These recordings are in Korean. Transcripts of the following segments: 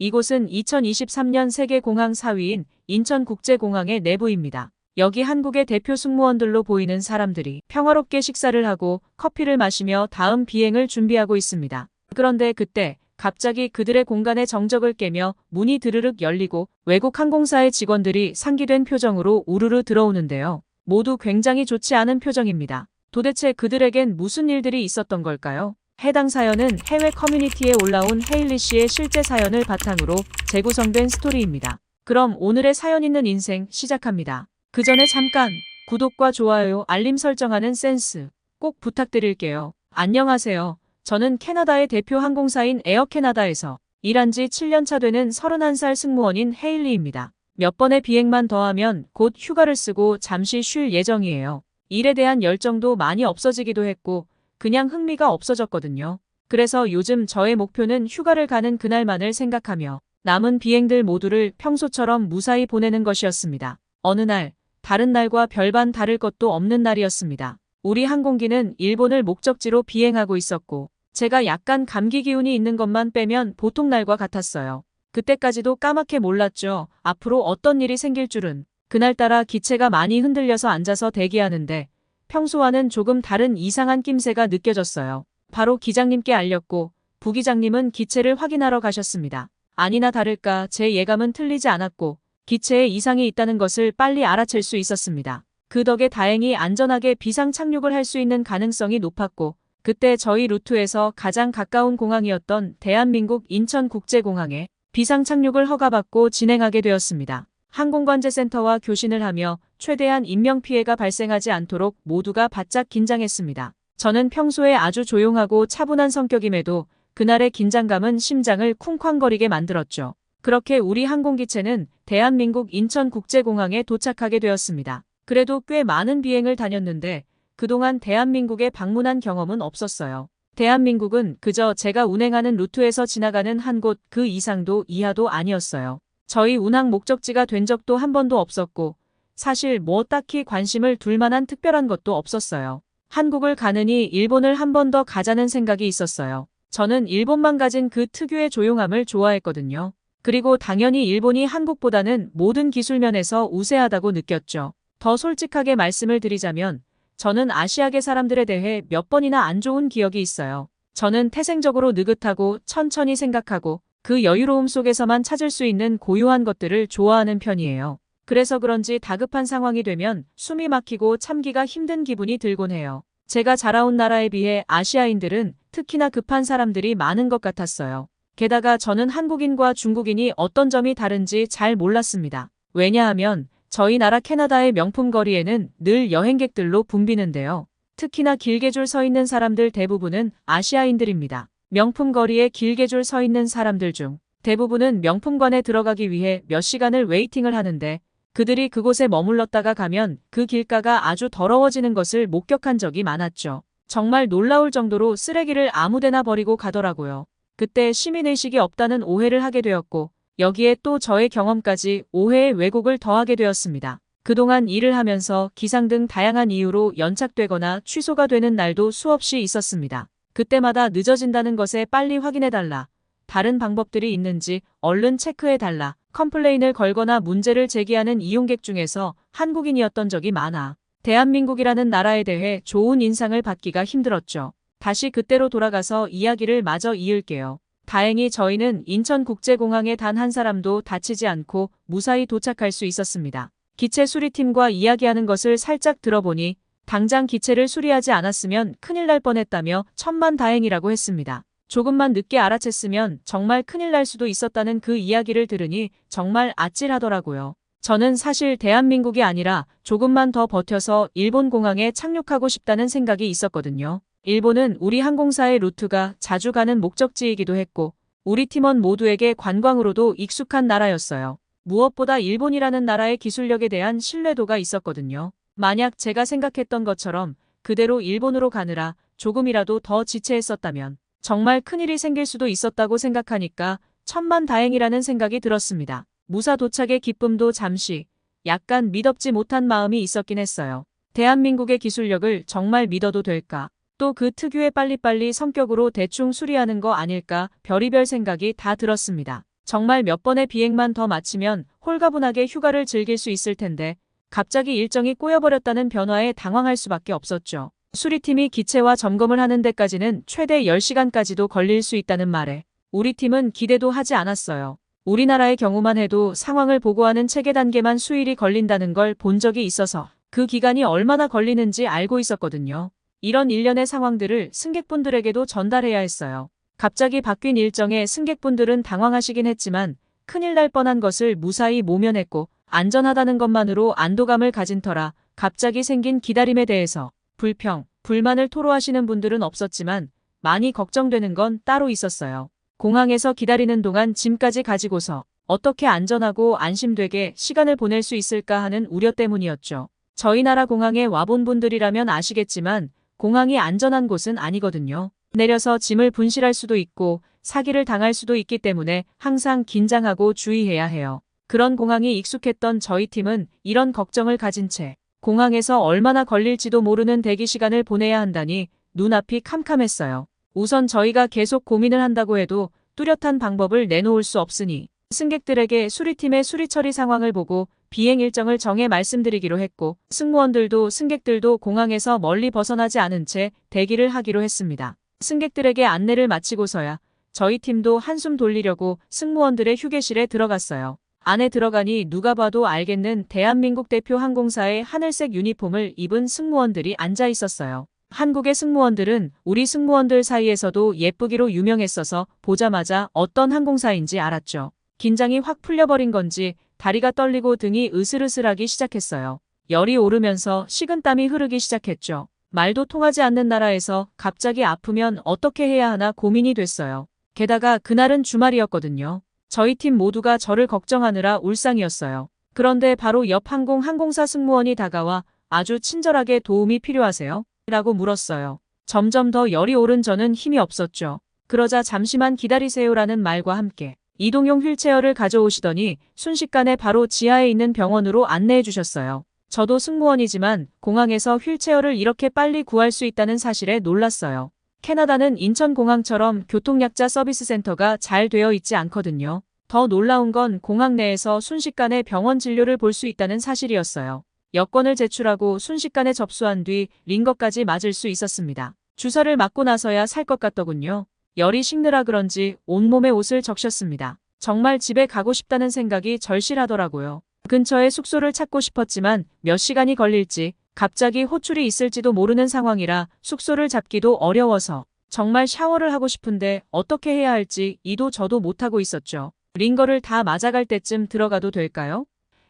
이곳은 2023년 세계 공항 4위인 인천국제공항의 내부입니다. 여기 한국의 대표 승무원들로 보이는 사람들이 평화롭게 식사를 하고 커피를 마시며 다음 비행을 준비하고 있습니다. 그런데 그때 갑자기 그들의 공간의 정적을 깨며 문이 드르륵 열리고 외국 항공사의 직원들이 상기된 표정으로 우르르 들어오는데요. 모두 굉장히 좋지 않은 표정입니다. 도대체 그들에겐 무슨 일들이 있었던 걸까요? 해당 사연은 해외 커뮤니티에 올라온 헤일리 씨의 실제 사연을 바탕으로 재구성된 스토리입니다. 그럼 오늘의 사연 있는 인생 시작합니다. 그 전에 잠깐 구독과 좋아요, 알림 설정하는 센스 꼭 부탁드릴게요. 안녕하세요. 저는 캐나다의 대표 항공사인 에어 캐나다에서 일한 지 7년차 되는 31살 승무원인 헤일리입니다. 몇 번의 비행만 더하면 곧 휴가를 쓰고 잠시 쉴 예정이에요. 일에 대한 열정도 많이 없어지기도 했고 그냥 흥미가 없어졌거든요. 그래서 요즘 저의 목표는 휴가를 가는 그날만을 생각하며 남은 비행들 모두를 평소처럼 무사히 보내는 것이었습니다. 어느 날 다른 날과 별반 다를 것도 없는 날이었습니다. 우리 항공기는 일본을 목적지로 비행하고 있었고 제가 약간 감기 기운이 있는 것만 빼면 보통 날과 같았어요. 그때까지도 까맣게 몰랐죠. 앞으로 어떤 일이 생길 줄은. 그날따라 기체가 많이 흔들려서 앉아서 대기하는데 평소와는 조금 다른 이상한 낌새가 느껴졌어요. 바로 기장님께 알렸고 부기장님은 기체를 확인하러 가셨습니다. 아니나 다를까 제 예감은 틀리지 않았고 기체에 이상이 있다는 것을 빨리 알아챌 수 있었습니다. 그 덕에 다행히 안전하게 비상 착륙을 할 수 있는 가능성이 높았고 그때 저희 루트에서 가장 가까운 공항이었던 대한민국 인천국제공항에 비상 착륙을 허가받고 진행하게 되었습니다. 항공관제센터와 교신을 하며 최대한 인명피해가 발생하지 않도록 모두가 바짝 긴장했습니다. 저는 평소에 아주 조용하고 차분한 성격임에도 그날의 긴장감은 심장을 쿵쾅거리게 만들었죠. 그렇게 우리 항공기체는 대한민국 인천국제공항에 도착하게 되었습니다. 그래도 꽤 많은 비행을 다녔는데 그동안 대한민국에 방문한 경험은 없었어요. 대한민국은 그저 제가 운행하는 루트에서 지나가는 한 곳 그 이상도 이하도 아니었어요. 저희 운항 목적지가 된 적도 한 번도 없었고 사실 뭐 딱히 관심을 둘 만한 특별한 것도 없었어요. 한국을 가느니 일본을 한 번 더 가자는 생각이 있었어요. 저는 일본만 가진 그 특유의 조용함을 좋아했거든요. 그리고 당연히 일본이 한국보다는 모든 기술면에서 우세하다고 느꼈죠. 더 솔직하게 말씀을 드리자면 저는 아시아계 사람들에 대해 몇 번이나 안 좋은 기억이 있어요. 저는 태생적으로 느긋하고 천천히 생각하고 그 여유로움 속에서만 찾을 수 있는 고요한 것들을 좋아하는 편이에요. 그래서 그런지 다급한 상황이 되면 숨이 막히고 참기가 힘든 기분이 들곤 해요. 제가 자라온 나라에 비해 아시아인들은 특히나 급한 사람들이 많은 것 같았어요. 게다가 저는 한국인과 중국인이 어떤 점이 다른지 잘 몰랐습니다. 왜냐하면 저희 나라 캐나다의 명품 거리에는 늘 여행객들로 붐비는데요. 특히나 길게 줄 서 있는 사람들 대부분은 아시아인들입니다. 명품 거리에 길게 줄 서 있는 사람들 중 대부분은 명품관에 들어가기 위해 몇 시간을 웨이팅을 하는데 그들이 그곳에 머물렀다가 가면 그 길가가 아주 더러워지는 것을 목격한 적이 많았죠. 정말 놀라울 정도로 쓰레기를 아무데나 버리고 가더라고요. 그때 시민의식이 없다는 오해를 하게 되었고 여기에 또 저의 경험까지 오해의 왜곡을 더하게 되었습니다. 그동안 일을 하면서 기상 등 다양한 이유로 연착되거나 취소가 되는 날도 수없이 있었습니다. 그때마다 늦어진다는 것에 빨리 확인해달라. 다른 방법들이 있는지 얼른 체크해달라. 컴플레인을 걸거나 문제를 제기하는 이용객 중에서 한국인이었던 적이 많아 대한민국이라는 나라에 대해 좋은 인상을 받기가 힘들었죠. 다시 그때로 돌아가서 이야기를 마저 이을게요. 다행히 저희는 인천국제공항에 단 한 사람도 다치지 않고 무사히 도착할 수 있었습니다. 기체 수리팀과 이야기하는 것을 살짝 들어보니 당장 기체를 수리하지 않았으면 큰일 날 뻔했다며 천만다행이라고 했습니다. 조금만 늦게 알아챘으면 정말 큰일 날 수도 있었다는 그 이야기를 들으니 정말 아찔하더라고요. 저는 사실 대한민국이 아니라 조금만 더 버텨서 일본 공항에 착륙하고 싶다는 생각이 있었거든요. 일본은 우리 항공사의 루트가 자주 가는 목적지이기도 했고 우리 팀원 모두에게 관광으로도 익숙한 나라였어요. 무엇보다 일본이라는 나라의 기술력에 대한 신뢰도가 있었거든요. 만약 제가 생각했던 것처럼 그대로 일본으로 가느라 조금이라도 더 지체했었다면 정말 큰일이 생길 수도 있었다고 생각하니까 천만다행이라는 생각이 들었습니다. 무사 도착의 기쁨도 잠시 약간 미덥지 못한 마음이 있었긴 했어요. 대한민국의 기술력을 정말 믿어도 될까? 또 그 특유의 빨리빨리 성격으로 대충 수리하는 거 아닐까 별의별 생각이 다 들었습니다. 정말 몇 번의 비행만 더 마치면 홀가분하게 휴가를 즐길 수 있을 텐데 갑자기 일정이 꼬여버렸다는 변화에 당황할 수밖에 없었죠. 수리팀이 기체와 점검을 하는 데까지는 최대 10시간까지도 걸릴 수 있다는 말에 우리 팀은 기대도 하지 않았어요. 우리나라의 경우만 해도 상황을 보고하는 체계 단계만 수일이 걸린다는 걸 본 적이 있어서 그 기간이 얼마나 걸리는지 알고 있었거든요. 이런 일련의 상황들을 승객분들에게도 전달해야 했어요. 갑자기 바뀐 일정에 승객분들은 당황하시긴 했지만 큰일 날 뻔한 것을 무사히 모면했고 안전하다는 것만으로 안도감을 가진 터라 갑자기 생긴 기다림에 대해서 불평, 불만을 토로하시는 분들은 없었지만 많이 걱정되는 건 따로 있었어요. 공항에서 기다리는 동안 짐까지 가지고서 어떻게 안전하고 안심되게 시간을 보낼 수 있을까 하는 우려 때문이었죠. 저희 나라 공항에 와본 분들이라면 아시겠지만 공항이 안전한 곳은 아니거든요. 내려서 짐을 분실할 수도 있고 사기를 당할 수도 있기 때문에 항상 긴장하고 주의해야 해요. 그런 공항이 익숙했던 저희 팀은 이런 걱정을 가진 채 공항에서 얼마나 걸릴지도 모르는 대기 시간을 보내야 한다니 눈앞이 캄캄했어요. 우선 저희가 계속 고민을 한다고 해도 뚜렷한 방법을 내놓을 수 없으니 승객들에게 수리팀의 수리 처리 상황을 보고 비행 일정을 정해 말씀드리기로 했고 승무원들도 승객들도 공항에서 멀리 벗어나지 않은 채 대기를 하기로 했습니다. 승객들에게 안내를 마치고서야 저희 팀도 한숨 돌리려고 승무원들의 휴게실에 들어갔어요. 안에 들어가니 누가 봐도 알겠는 대한민국 대표 항공사의 하늘색 유니폼을 입은 승무원들이 앉아 있었어요. 한국의 승무원들은 우리 승무원들 사이에서도 예쁘기로 유명했어서 보자마자 어떤 항공사인지 알았죠. 긴장이 확 풀려버린 건지 다리가 떨리고 등이 으슬으슬하기 시작했어요. 열이 오르면서 식은땀이 흐르기 시작했죠. 말도 통하지 않는 나라에서 갑자기 아프면 어떻게 해야 하나 고민이 됐어요. 게다가 그날은 주말이었거든요. 저희 팀 모두가 저를 걱정하느라 울상이었어요. 그런데 바로 옆 항공사 승무원이 다가와 아주 친절하게 도움이 필요하세요? 라고 물었어요. 점점 더 열이 오른 저는 힘이 없었죠. 그러자 잠시만 기다리세요라는 말과 함께 이동용 휠체어를 가져오시더니 순식간에 바로 지하에 있는 병원으로 안내해 주셨어요. 저도 승무원이지만 공항에서 휠체어를 이렇게 빨리 구할 수 있다는 사실에 놀랐어요. 캐나다는 인천공항처럼 교통약자 서비스 센터가 잘 되어 있지 않거든요. 더 놀라운 건 공항 내에서 순식간에 병원 진료를 볼 수 있다는 사실이었어요. 여권을 제출하고 순식간에 접수한 뒤 링거까지 맞을 수 있었습니다. 주사를 맞고 나서야 살 것 같더군요. 열이 식느라 그런지 온몸에 옷을 적셨습니다. 정말 집에 가고 싶다는 생각이 절실하더라고요. 근처에 숙소를 찾고 싶었지만 몇 시간이 걸릴지 갑자기 호출이 있을지도 모르는 상황이라 숙소를 잡기도 어려워서 정말 샤워를 하고 싶은데 어떻게 해야 할지 이도 저도 못하고 있었죠. 링거를 다 맞아갈 때쯤 들어가도 될까요?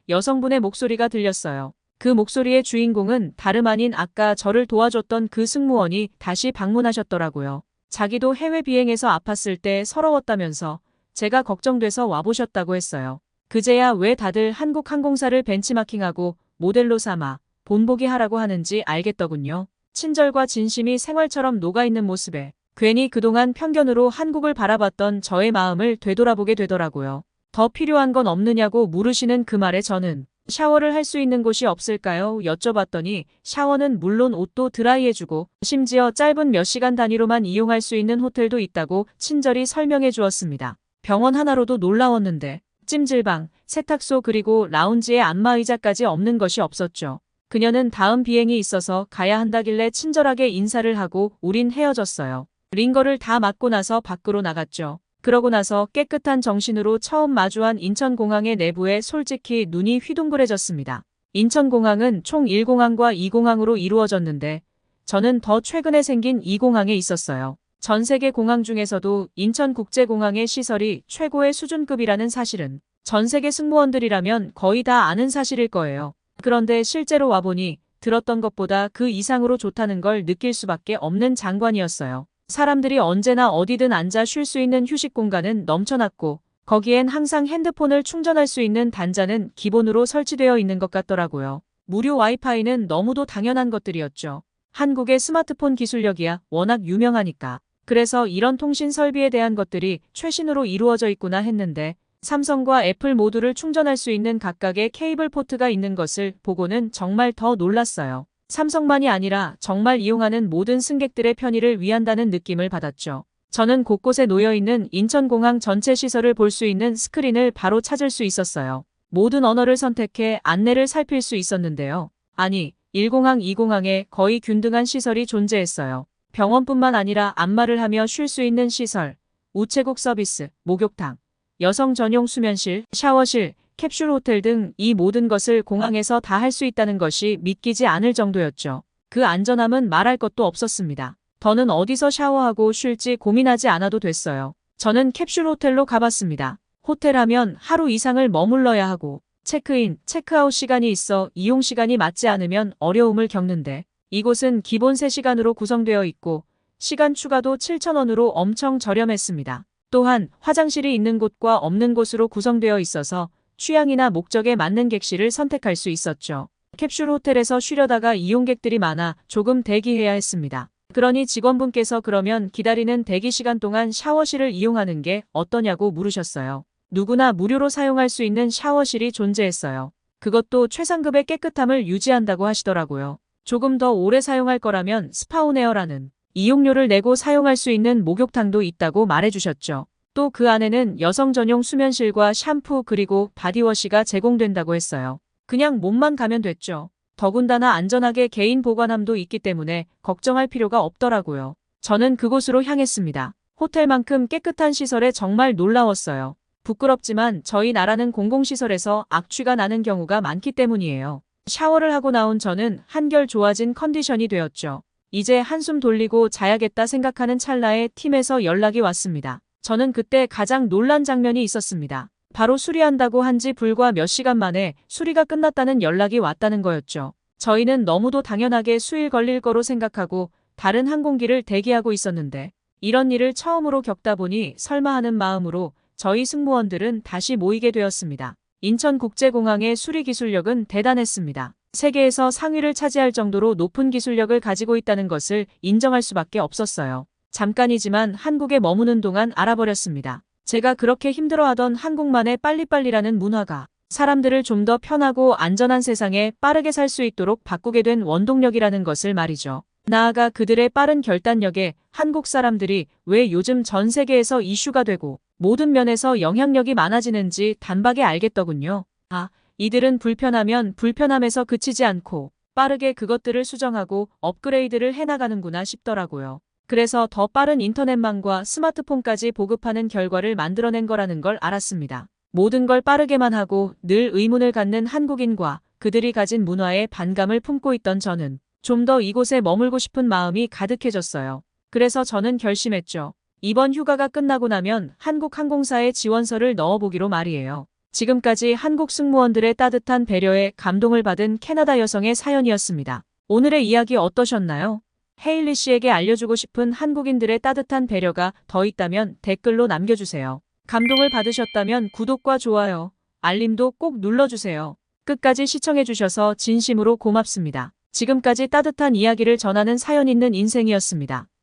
여성분의 목소리가 들렸어요. 그 목소리의 주인공은 다름 아닌 아까 저를 도와줬던 그 승무원이 다시 방문하셨더라고요. 자기도 해외 비행에서 아팠을 때 서러웠다면서 제가 걱정돼서 와보셨다고 했어요. 그제야 왜 다들 한국 항공사를 벤치마킹하고 모델로 삼아 본보기 하라고 하는지 알겠더군요. 친절과 진심이 생활처럼 녹아있는 모습에 괜히 그동안 편견으로 한국을 바라봤던 저의 마음을 되돌아보게 되더라고요. 더 필요한 건 없느냐고 물으시는 그 말에 저는 샤워를 할 수 있는 곳이 없을까요? 여쭤봤더니 샤워는 물론 옷도 드라이해주고 심지어 짧은 몇 시간 단위로만 이용할 수 있는 호텔도 있다고 친절히 설명해 주었습니다. 병원 하나로도 놀라웠는데 찜질방, 세탁소 그리고 라운지에 안마의자까지 없는 것이 없었죠. 그녀는 다음 비행이 있어서 가야 한다길래 친절하게 인사를 하고 우린 헤어졌어요. 링거를 다 맞고 나서 밖으로 나갔죠. 그러고 나서 깨끗한 정신으로 처음 마주한 인천공항의 내부에 솔직히 눈이 휘둥그레졌습니다. 인천공항은 총 1공항과 2공항으로 이루어졌는데 저는 더 최근에 생긴 2공항에 있었어요. 전 세계 공항 중에서도 인천국제공항의 시설이 최고의 수준급이라는 사실은 전 세계 승무원들이라면 거의 다 아는 사실일 거예요. 그런데 실제로 와보니 들었던 것보다 그 이상으로 좋다는 걸 느낄 수밖에 없는 장관이었어요. 사람들이 언제나 어디든 앉아 쉴 수 있는 휴식 공간은 넘쳐났고 거기엔 항상 핸드폰을 충전할 수 있는 단자는 기본으로 설치되어 있는 것 같더라고요. 무료 와이파이는 너무도 당연한 것들이었죠. 한국의 스마트폰 기술력이야 워낙 유명하니까. 그래서 이런 통신 설비에 대한 것들이 최신으로 이루어져 있구나 했는데 삼성과 애플 모두를 충전할 수 있는 각각의 케이블 포트가 있는 것을 보고는 정말 더 놀랐어요. 삼성만이 아니라 정말 이용하는 모든 승객들의 편의를 위한다는 느낌을 받았죠. 저는 곳곳에 놓여있는 인천공항 전체 시설을 볼 수 있는 스크린을 바로 찾을 수 있었어요. 모든 언어를 선택해 안내를 살필 수 있었는데요. 아니, 1공항, 2공항에 거의 균등한 시설이 존재했어요. 병원뿐만 아니라 안마를 하며 쉴 수 있는 시설, 우체국 서비스, 목욕탕, 여성 전용 수면실, 샤워실, 캡슐 호텔 등 이 모든 것을 공항에서 다 할 수 있다는 것이 믿기지 않을 정도였죠. 그 안전함은 말할 것도 없었습니다. 더는 어디서 샤워하고 쉴지 고민하지 않아도 됐어요. 저는 캡슐 호텔로 가봤습니다. 호텔 하면 하루 이상을 머물러야 하고 체크인, 체크아웃 시간이 있어 이용 시간이 맞지 않으면 어려움을 겪는데 이곳은 기본 3시간으로 구성되어 있고 시간 추가도 7,000원으로 엄청 저렴했습니다. 또한 화장실이 있는 곳과 없는 곳으로 구성되어 있어서 취향이나 목적에 맞는 객실을 선택할 수 있었죠. 캡슐 호텔에서 쉬려다가 이용객들이 많아 조금 대기해야 했습니다. 그러니 직원분께서 그러면 기다리는 대기 시간 동안 샤워실을 이용하는 게 어떠냐고 물으셨어요. 누구나 무료로 사용할 수 있는 샤워실이 존재했어요. 그것도 최상급의 깨끗함을 유지한다고 하시더라고요. 조금 더 오래 사용할 거라면 스파온에어라는 이용료를 내고 사용할 수 있는 목욕탕도 있다고 말해주셨죠. 또 그 안에는 여성 전용 수면실과 샴푸 그리고 바디워시가 제공된다고 했어요. 그냥 몸만 가면 됐죠. 더군다나 안전하게 개인 보관함도 있기 때문에 걱정할 필요가 없더라고요. 저는 그곳으로 향했습니다. 호텔만큼 깨끗한 시설에 정말 놀라웠어요. 부끄럽지만 저희 나라는 공공시설에서 악취가 나는 경우가 많기 때문이에요. 샤워를 하고 나온 저는 한결 좋아진 컨디션이 되었죠. 이제 한숨 돌리고 자야겠다 생각하는 찰나에 팀에서 연락이 왔습니다. 저는 그때 가장 놀란 장면이 있었습니다. 바로 수리한다고 한 지 불과 몇 시간 만에 수리가 끝났다는 연락이 왔다는 거였죠. 저희는 너무도 당연하게 수일 걸릴 거로 생각하고 다른 항공기를 대기하고 있었는데 이런 일을 처음으로 겪다 보니 설마 하는 마음으로 저희 승무원들은 다시 모이게 되었습니다. 인천국제공항의 수리 기술력은 대단했습니다. 세계에서 상위를 차지할 정도로 높은 기술력을 가지고 있다는 것을 인정할 수밖에 없었어요. 잠깐이지만 한국에 머무는 동안 알아버렸습니다. 제가 그렇게 힘들어하던 한국만의 빨리빨리라는 문화가 사람들을 좀 더 편하고 안전한 세상에 빠르게 살 수 있도록 바꾸게 된 원동력이라는 것을 말이죠. 나아가 그들의 빠른 결단력에 한국 사람들이 왜 요즘 전 세계에서 이슈가 되고 모든 면에서 영향력이 많아지는지 단박에 알겠더군요. 아, 이들은 불편하면 불편함에서 그치지 않고 빠르게 그것들을 수정하고 업그레이드를 해나가는구나 싶더라고요. 그래서 더 빠른 인터넷망과 스마트폰까지 보급하는 결과를 만들어낸 거라는 걸 알았습니다. 모든 걸 빠르게만 하고 늘 의문을 갖는 한국인과 그들이 가진 문화에 반감을 품고 있던 저는 좀 더 이곳에 머물고 싶은 마음이 가득해졌어요. 그래서 저는 결심했죠. 이번 휴가가 끝나고 나면 한국 항공사에 지원서를 넣어보기로 말이에요. 지금까지 한국 승무원들의 따뜻한 배려에 감동을 받은 캐나다 여성의 사연이었습니다. 오늘의 이야기 어떠셨나요? 헤일리 씨에게 알려주고 싶은 한국인들의 따뜻한 배려가 더 있다면 댓글로 남겨주세요. 감동을 받으셨다면 구독과 좋아요, 알림도 꼭 눌러주세요. 끝까지 시청해주셔서 진심으로 고맙습니다. 지금까지 따뜻한 이야기를 전하는 사연 있는 인생이었습니다.